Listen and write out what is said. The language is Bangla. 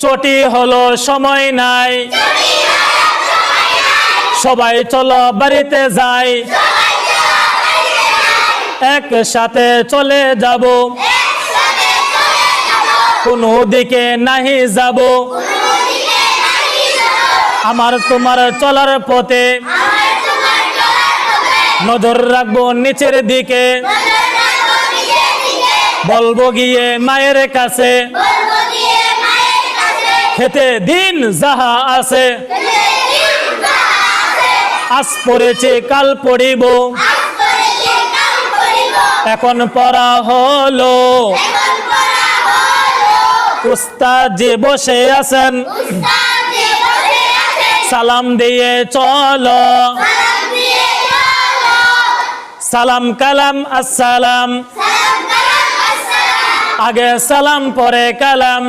ছুটি হলো সময় নাই, সবাই চলো বাড়িতে যাই, একসাথে চলে যাব, কোনো দিকে নাহি যাব, আমার তোমার চলার পথে নজর রাখবো নিচের দিকে, বলবো গিয়ে মায়ের কাছে খেতে দিন যাহা আছে, আজ পড়েছে কাল পড়িব, এখন পড়া হলো, উস্তাদ যে বসে আছেন সালাম দিয়ে চলো, সালাম কালাম আসসালাম, আগে সালাম পরে কালাম।